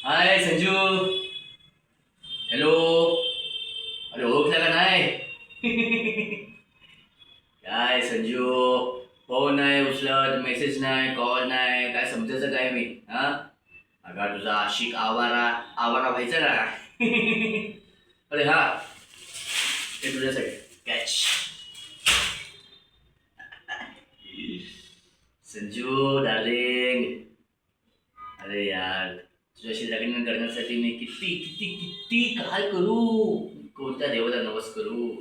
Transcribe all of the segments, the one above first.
हाय Sanju. Hello. अरे ओळखला का नाही? काय संजू, फोन नाही उचलत, मेसेज नाही, कॉल नाही, काय समजायचं काय मी? हा, अगं तुझा आशिक आवारा आवारा व्हायचा ना. अरे हा, ते तुझ्यासाठी कॅच. संजू डार्लिंग, अरे यार, तुझ्याशी लग्न करण्यासाठी मी किती किती किती काय करू, कोणत्या देवाला नवस करू.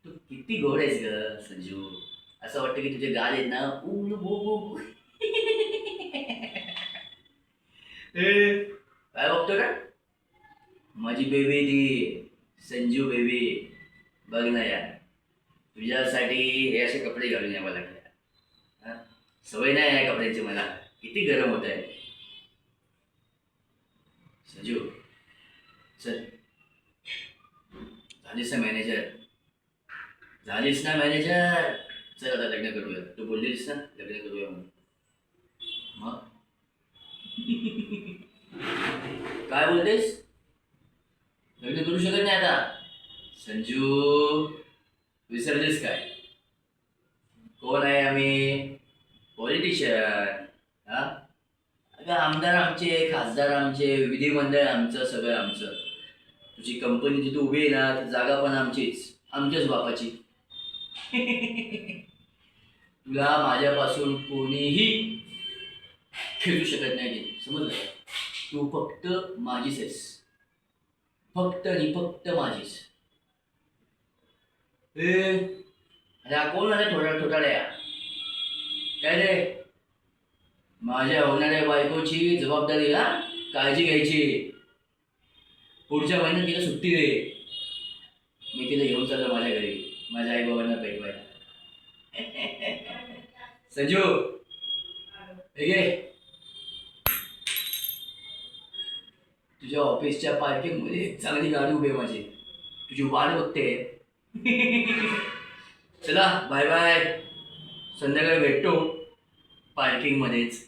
तू किती गोड आहेस ग संजू. असं वाटतं की तुझे गाल आहेत ना, ऊन बो बो बो. ए, काय बघतो का? माझी बेबी ती संजू बेबी. बघ ना यार, तुझ्यासाठी हे असे कपडे घालून यावं लागले. हा? सवय नाही आहे कपड्यांची मला. किती गरम होत आहे संजू. चल, झालीस ना मॅनेजर, झालीस ना मॅनेजर. चल आता लग्न करूया. तू बोललीस ना लग्न करूया म्हणून. मग काय बोलतेस? लग्न करू शकत नाही आता संजू. विसरलीस काय? कोण आहे आम्ही? पॉलिटिशियन. हा, अगं आमदार आमचे, खासदार आमचे, विधिमंडळ आमचं, सगळं आमचं. तुझी कंपनी जिथे उभी आहे ना, ती जागा पण आमचीच, आमच्याच बापाची. तुला माझ्यापासून कोणीही खेळू शकत नाही ते, समजलं का? तू फक्त माझीच आहेस, फक्त आणि फक्त माझीच. ए, अरे हा कोण आला थोडा थोटाड्या? काय रे? माझ्या होणाऱ्या बायकोची जबाबदारी, हा, काळजी घ्यायची. पुढच्या महिन्यात तिला सुट्टी दे. मी तिला घेऊन चाललो माझ्या घरी, माझ्या आई बाबांना भेटवायला. संजू, हे घे, तुझ्या ऑफिसच्या पार्किंग मध्ये एक चांगली गाडी उभी आहे माझी, तुझी वाट बघते. चला बाय बाय, संध्याकाळी भेटतो पार्किंग मध्येच.